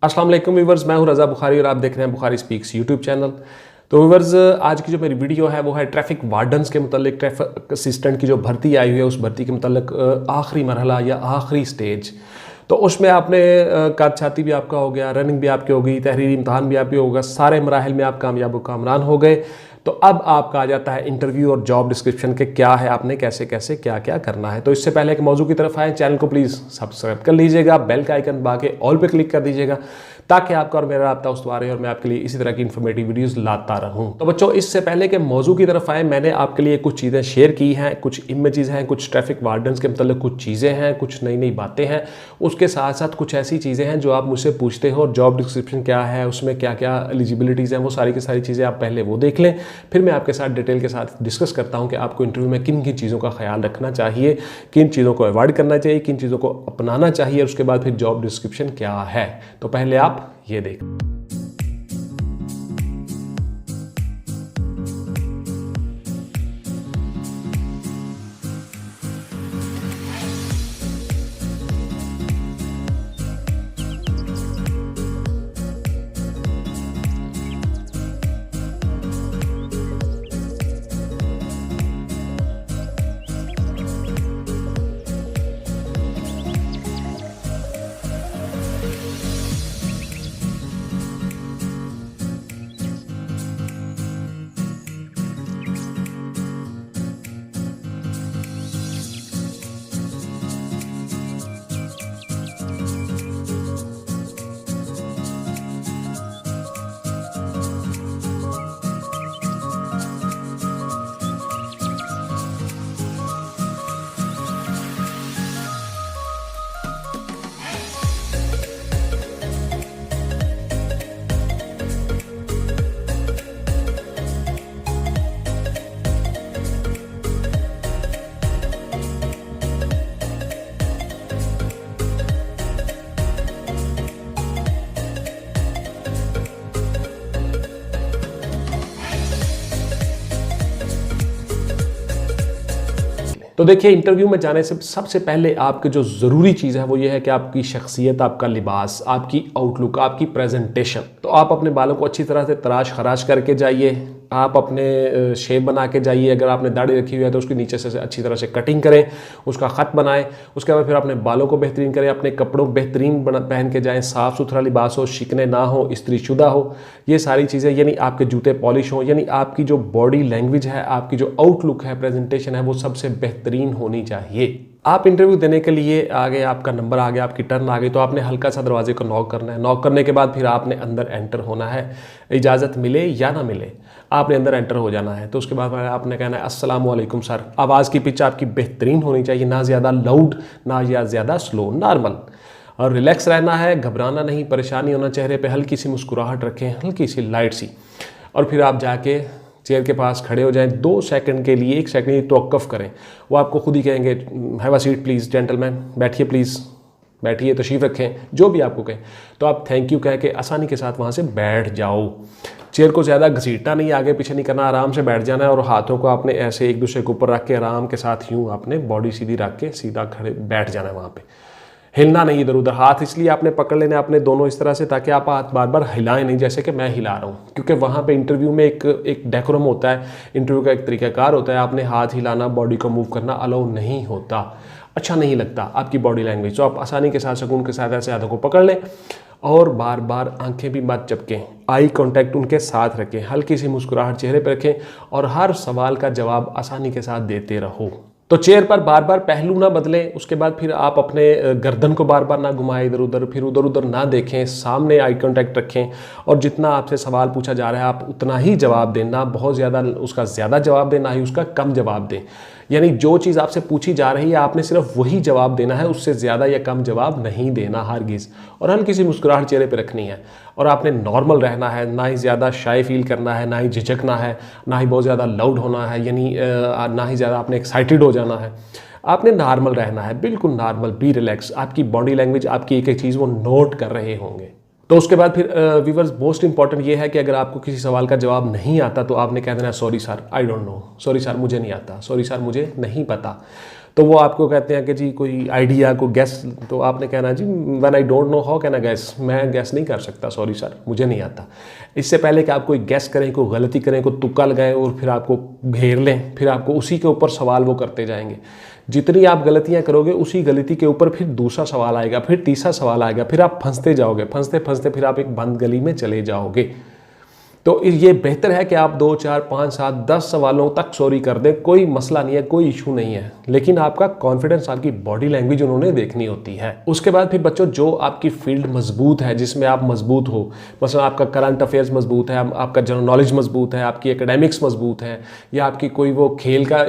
अस्सलाम वालेकुम व्यूवर्स, मैं हूं रज़ा बुखारी और आप देख रहे हैं बुखारी स्पीक्स यूट्यूब चैनल। तो व्यूवर्स, आज की जो मेरी वीडियो है वो है ट्रैफिक वार्डन्स के मतलब ट्रैफिक असिस्टेंट की जो भर्ती आई हुई है उस भर्ती के मतलब आखिरी मरहला या आखिरी स्टेज। तो उसमें आपने काद छाती भी आपका हो गया, रनिंग भी आपकी हो गई, तहरीरी इम्तहान भी आपकी होगा, सारे मराहल में आप कामयाब कामरान हो गए। तो अब आपका आ जाता है इंटरव्यू और जॉब डिस्क्रिप्शन के क्या है, आपने कैसे कैसे क्या क्या करना है। तो इससे पहले एक मौजू की तरफ आए, चैनल को प्लीज़ सब्सक्राइब कर लीजिएगा, बेल का आइकन दबा के ऑल पे क्लिक कर दीजिएगा ताकि आपका और मेरा राब्ता उस्तवार है और मैं आपके लिए इसी तरह की इन्फॉर्मेटिव वीडियोस लाता रहूं। तो बच्चों, इससे पहले के मौजू की तरफ आए, मैंने आपके लिए कुछ चीज़ें शेयर की हैं, कुछ इमेजेस हैं, कुछ ट्रैफिक वार्डन्स के मतलब कुछ चीज़ें हैं, कुछ नई नई बातें हैं। उसके साथ साथ कुछ ऐसी चीज़ें हैं जो आप मुझसे पूछते हो और जॉब डिस्क्रिप्शन क्या है, उसमें क्या क्या एलिजिबिलिटीज़ हैं, वो सारी की सारी चीज़ें आप पहले वो देख लें। फिर मैं आपके साथ डिटेल के साथ डिस्कस करता हूँ कि आपको इंटरव्यू में किन किन चीज़ों का ख्याल रखना चाहिए, किन चीज़ों को अवॉइड करना चाहिए, किन चीज़ों को अपनाना चाहिए, और उसके बाद फिर जॉब डिस्क्रिप्शन क्या है। तो पहले आप ये देखें। तो देखिए, इंटरव्यू में जाने से सबसे पहले आपके जो ज़रूरी चीज़ है वो ये है कि आपकी शख्सियत, आपका लिबास, आपकी आउटलुक, आपकी प्रेजेंटेशन। तो आप अपने बालों को अच्छी तरह से तराश खराश करके जाइए, आप अपने शेप बना के जाइए। अगर आपने दाढ़ी रखी हुई है तो उसके नीचे से अच्छी तरह से कटिंग करें, उसका ख़त बनाएं। उसके बाद फिर अपने बालों को बेहतरीन करें, अपने कपड़ों को बेहतरीन पहन के जाएं, साफ़ सुथरा लिबास हो, शिकने ना हो, इस्त्रीशुदा हो, ये सारी चीज़ें, यानी आपके जूते पॉलिश हो, यानी आपकी जो बॉडी लैंग्वेज है, आपकी जो आउटलुक है, प्रेजेंटेशन है, वो सबसे बेहतरीन होनी चाहिए। आप इंटरव्यू देने के लिए आ गए, आपका नंबर आ गया, आपकी टर्न आ गई, तो आपने हल्का सा दरवाजे को नॉक करना है। नॉक करने के बाद फिर आपने अंदर एंटर होना है, इजाज़त मिले या ना मिले आपने अंदर एंटर हो जाना है। तो उसके बाद आपने कहना है अस्सलाम वालेकुम सर। आवाज़ की पिच आपकी बेहतरीन होनी चाहिए, ना ज़्यादा लाउड ना या ज़्यादा स्लो, नॉर्मल, और रिलैक्स रहना है, घबराना नहीं, परेशानी होना चेहरे पे, हल्की सी मुस्कुराहट रखें, हल्की सी लाइट सी, और फिर आप जाके चेयर के पास खड़े हो जाएं। 2 सेकंड के लिए, 1 सेकंड की तवक्कुफ़ करें। वो आपको खुद ही कहेंगे have a seat please gentleman, बैठिए प्लीज़, बैठिए, तशरीफ़ रखें, जो भी आपको कहें। तो आप थैंक यू कह के आसानी के साथ वहाँ से बैठ जाओ। चेयर को ज़्यादा घसीटना नहीं, आगे पीछे नहीं करना, आराम से बैठ जाना है, और हाथों को आपने ऐसे एक दूसरे के ऊपर रख के आराम के साथ यूँ आपने बॉडी सीधी रख के सीधा खड़े बैठ जाना है। वहाँ पे हिलना नहीं इधर उधर। हाथ इसलिए आपने पकड़ लेने अपने दोनों इस तरह से ताकि आप हाथ बार बार हिलाएं नहीं, जैसे कि मैं हिला रहा हूँ, क्योंकि वहाँ पे इंटरव्यू में एक डेकोरम होता है, इंटरव्यू का एक तरीक़ाकार होता है। आपने हाथ हिलाना, बॉडी को मूव करना अलाउ नहीं होता, अच्छा नहीं लगता आपकी बॉडी लैंग्वेज। तो आप आसानी के साथ, सुकून के साथ ऐसे हाथों को पकड़ लें और बार बार आंखें भी मत झपकें, आई कांटेक्ट उनके साथ रखें, हल्की सी मुस्कुराहट चेहरे पर रखें और हर सवाल का जवाब आसानी के साथ देते रहो। तो चेयर पर बार बार पहलू ना बदलें। उसके बाद फिर आप अपने गर्दन को बार बार ना घुमाएं इधर उधर, फिर उधर उधर ना देखें, सामने आई कांटेक्ट रखें और जितना आपसे सवाल पूछा जा रहा है आप उतना ही जवाब दें, ना बहुत ज़्यादा उसका ज़्यादा जवाब दें, ना ही उसका कम जवाब दें। यानी जो चीज़ आपसे पूछी जा रही है आपने सिर्फ वही जवाब देना है, उससे ज़्यादा या कम जवाब नहीं देना हरगिज़, और हल्की सी मुस्कुराहट चेहरे पे रखनी है। और आपने नॉर्मल रहना है, ना ही ज़्यादा शाय फील करना है, ना ही झिझकना है, ना ही बहुत ज़्यादा लाउड होना है, यानी ना ही ज़्यादा आपने एक्साइटेड हो जाना है। आपने नॉर्मल रहना है, बिल्कुल नॉर्मल, बी रिलैक्स। आपकी बॉडी लैंग्वेज, आपकी एक एक चीज़ वो नोट कर रहे होंगे। तो उसके बाद फिर व्यूवर्स, मोस्ट इंपॉर्टेंट ये है कि अगर आपको किसी सवाल का जवाब नहीं आता तो आपने कह देना sorry sir I don't no, sorry sir मुझे नहीं आता, सॉरी सर मुझे नहीं पता। तो वो आपको कहते हैं कि जी कोई आइडिया को गैस, तो आपने कहना जी when I don't know how can I guess, मैं गैस नहीं कर सकता, सॉरी सर मुझे नहीं आता। इससे पहले कि आप कोई गैस करें, कोई गलती करें, कोई तुक्का लगाएं और फिर आपको घेर लें, फिर आपको उसी के ऊपर सवाल वो करते जाएंगे। जितनी आप गलतियां करोगे उसी गलती के ऊपर फिर दूसरा सवाल आएगा, फिर तीसरा सवाल आएगा, फिर आप फंसते जाओगे, फंसते फंसते फिर आप एक बंद गली में चले जाओगे। तो ये बेहतर है कि आप 2, 4, 5, 7, 10 सवालों तक सॉरी कर दें, कोई मसला नहीं है, कोई इशू नहीं है, लेकिन आपका कॉन्फिडेंस, आपकी बॉडी लैंग्वेज उन्होंने देखनी होती है। उसके बाद फिर बच्चों जो आपकी फील्ड मजबूत है, जिसमें आप मजबूत हो, मतलब आपका करंट अफेयर्स मजबूत है, आपका जनरल नॉलेज मजबूत है, आपकी एकेडमिक्स मजबूत है, या आपकी कोई वो खेल का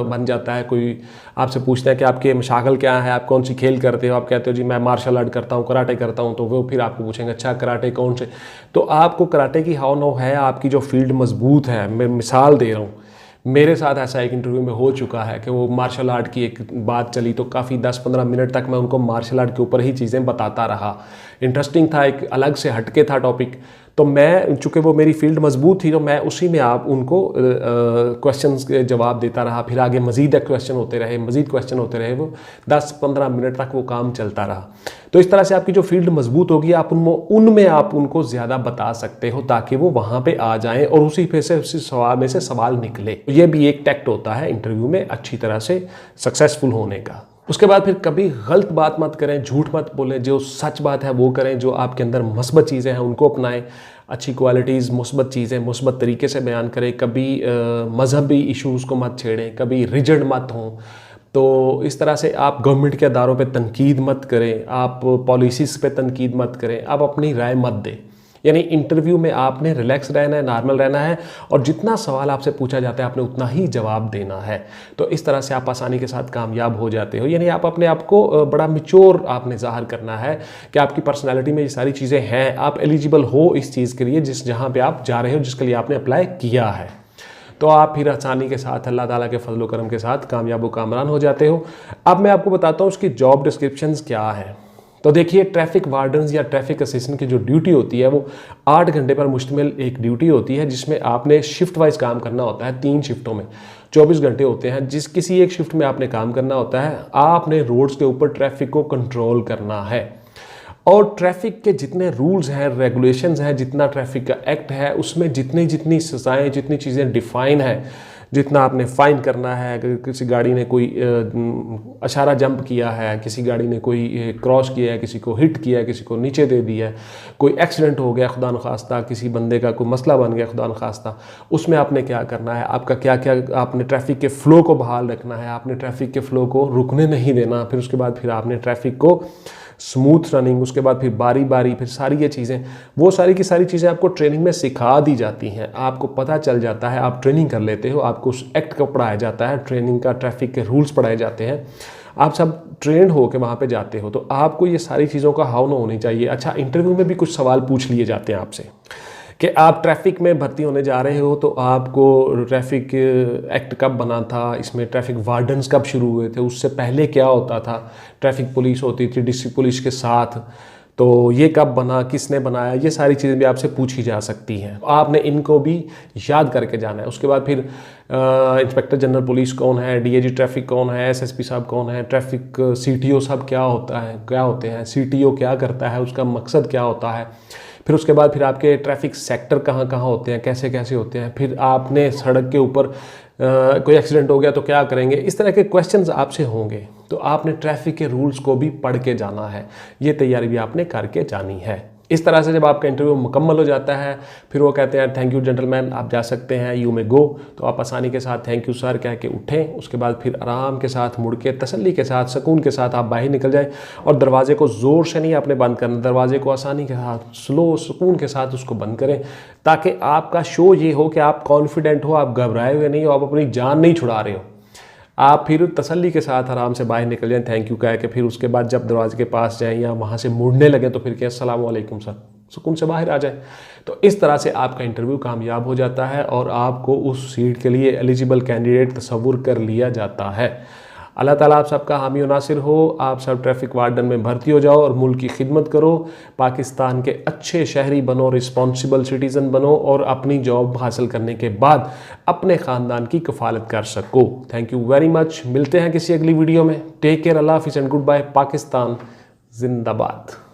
बन जाता है, कोई आपसे पूछता है कि आपके मशागल क्या है, आप कौन सी खेल करते हो, आप कहते हो जी मैं मार्शल आर्ट करता हूँ, कराटे करता हूँ, तो वो फिर आपको पूछेंगे अच्छा कराटे कौन से, तो आपको कराटे की हाउ नो है, आपकी जो फील्ड मजबूत है। मैं मिसाल दे रहा हूँ, मेरे साथ ऐसा एक इंटरव्यू में हो चुका है कि वो मार्शल आर्ट की एक बात चली, तो काफ़ी 10-15 मिनट तक मैं उनको मार्शल आर्ट के ऊपर ही चीज़ें बताता रहा। इंटरेस्टिंग था, एक अलग से हटके था टॉपिक, तो मैं चूँकि वो मेरी फील्ड मजबूत थी, तो मैं उसी में आप उनको क्वेश्चंस के जवाब देता रहा, फिर आगे मज़ीद क्वेश्चन होते रहे, मज़ीद क्वेश्चन होते रहे, वो 10-15 मिनट तक वो काम चलता रहा। तो इस तरह से आपकी जो फील्ड मजबूत होगी, आप उनमें आप उनको ज़्यादा बता सकते हो, ताकि वो वहाँ पे आ जाएं और उसी पे से उसी सवाल में से सवाल निकले। ये भी एक टैक्ट होता है इंटरव्यू में अच्छी तरह से सक्सेसफुल होने का। उसके बाद फिर कभी गलत बात मत करें, झूठ मत बोलें, जो सच बात है वो करें, जो आपके अंदर मुस्बत चीज़ें हैं उनको अपनाएं, अच्छी क्वालिटीज़, मुस्बत चीज़ें मुस्बत तरीके से बयान करें, कभी मजहबी इश्यूज़ को मत छेड़ें, कभी रिजिड मत हों। तो इस तरह से आप गवर्नमेंट के अदारों पे तनकीद मत करें, आप पॉलिसीज़ पे तनकीद मत करें, आप अपनी राय मत दें। यानी इंटरव्यू में आपने रिलैक्स रहना है, नॉर्मल रहना है, और जितना सवाल आपसे पूछा जाता है आपने उतना ही जवाब देना है। तो इस तरह से आप आसानी के साथ कामयाब हो जाते हो। यानी आप अपने आप को बड़ा मैच्योर आपने ज़ाहिर करना है कि आपकी पर्सनैलिटी में ये सारी चीज़ें हैं, आप एलिजिबल हो इस चीज़ के लिए जहाँ पर आप जा रहे हो, जिसके लिए आपने अप्लाई किया है। तो आप फिर आसानी के साथ अल्लाह ताला के फजल करम के साथ कामयाब व कामरान हो जाते हो। अब मैं आपको बताता हूँ उसकी जॉब डिस्क्रिप्शंस क्या है। तो देखिए, ट्रैफिक वार्डन्स या ट्रैफिक असिस्टेंट की जो ड्यूटी होती है वो 8 घंटे पर मुश्तमिल एक ड्यूटी होती है, जिसमें आपने शिफ्ट वाइज काम करना होता है। 3 शिफ्टों में 24 घंटे होते हैं, जिस किसी एक शिफ्ट में आपने काम करना होता है। आपने रोड्स के ऊपर ट्रैफिक को कंट्रोल करना है, और ट्रैफिक के जितने रूल्स हैं, रेगुलेशंस हैं, जितना ट्रैफिक का एक्ट है, उसमें जितनी सजाएं, जितनी चीज़ें डिफ़ाइन है, जितना आपने फ़ाइन करना है। अगर किसी गाड़ी ने कोई इशारा जंप किया है, किसी गाड़ी ने कोई क्रॉस किया है, किसी को हिट किया है, किसी को नीचे दे दिया है, कोई एक्सीडेंट हो गया खुदा न खास्ता, किसी बंदे का कोई मसला बन गया खुदा न खास्ता, उसमें आपने क्या करना है, आपका क्या क्या, आपने ट्रैफिक के फ़्लो को बहाल रखना है, आपने ट्रैफिक के फ़्लो को रुकने नहीं देना। फिर उसके बाद फिर आपने ट्रैफिक को स्मूथ रनिंग, उसके बाद फिर बारी बारी, फिर सारी ये चीज़ें, वो सारी की सारी चीज़ें आपको ट्रेनिंग में सिखा दी जाती हैं। आपको पता चल जाता है, आप ट्रेनिंग कर लेते हो, आपको उस एक्ट का पढ़ाया जाता है, ट्रेनिंग का, ट्रैफिक के रूल्स पढ़ाए जाते हैं, आप सब ट्रेंड हो के वहाँ पे जाते हो। तो आपको ये सारी चीज़ों का हाव न होनी चाहिए। अच्छा, इंटरव्यू में भी कुछ सवाल पूछ लिए जाते हैं आपसे कि आप ट्रैफिक में भर्ती होने जा रहे हो, तो आपको ट्रैफिक एक्ट कब बना था, इसमें ट्रैफिक वार्डन्स कब शुरू हुए थे, उससे पहले क्या होता था, ट्रैफिक पुलिस होती थी डिस्ट्रिक्ट पुलिस के साथ, तो ये कब बना, किसने बनाया, ये सारी चीज़ें भी आपसे पूछी जा सकती हैं। आपने इनको भी याद करके जाना है। उसके बाद फिर इंस्पेक्टर जनरल पुलिस कौन है, डीआईजी ट्रैफिक कौन है, एसएसपी साहब कौन है, ट्रैफिक सीटीओ साहब क्या होते हैं, सीटीओ क्या करता है, उसका मकसद क्या होता है। फिर उसके बाद फिर आपके ट्रैफिक सेक्टर कहाँ कहाँ होते हैं, कैसे कैसे होते हैं। फिर आपने सड़क के ऊपर कोई एक्सीडेंट हो गया तो क्या करेंगे। इस तरह के क्वेश्चंस आपसे होंगे, तो आपने ट्रैफिक के रूल्स को भी पढ़ के जाना है, ये तैयारी भी आपने करके जानी है। इस तरह से जब आपका इंटरव्यू मुकम्मल हो जाता है, फिर वो कहते हैं थैंक यू जेंटलमैन, आप जा सकते हैं, यू मे गो। तो आप आसानी के साथ थैंक यू सर कह के उठें। उसके बाद फिर आराम के साथ मुड़ के, तसल्ली के साथ, सुकून के साथ आप बाहर निकल जाएं, और दरवाजे को ज़ोर से नहीं आपने बंद करना, दरवाजे को आसानी के साथ, स्लो, सुकून के साथ उसको बंद करें, ताकि आपका शो ये हो कि आप कॉन्फिडेंट हो, आप घबराए हुए नहीं हो, आप अपनी जान नहीं छुड़ा रहे हो। आप फिर तसल्ली के साथ आराम से बाहर निकल जाएं, थैंक यू कह के। फिर उसके बाद जब दरवाजे के पास जाएं या वहाँ से मुड़ने लगे तो फिर कहें अस्सलाम वालेकुम सर, सुकून से बाहर आ जाए। तो इस तरह से आपका इंटरव्यू कामयाब हो जाता है और आपको उस सीट के लिए एलिजिबल कैंडिडेट तस्वुर कर लिया जाता है। अल्लाह ताला आप सबका हामी और नासिर हो। आप सब ट्रैफिक वार्डन में भर्ती हो जाओ और मुल्क की खिदमत करो, पाकिस्तान के अच्छे शहरी बनो, रिस्पॉन्सिबल सिटीज़न बनो और अपनी जॉब हासिल करने के बाद अपने ख़ानदान की कफालत कर सको। Thank you very much. मिलते हैं किसी अगली वीडियो में। टेक केयर, अल्लाह हाफिज़ एंड गुड बाय। पाकिस्तान जिंदाबाद।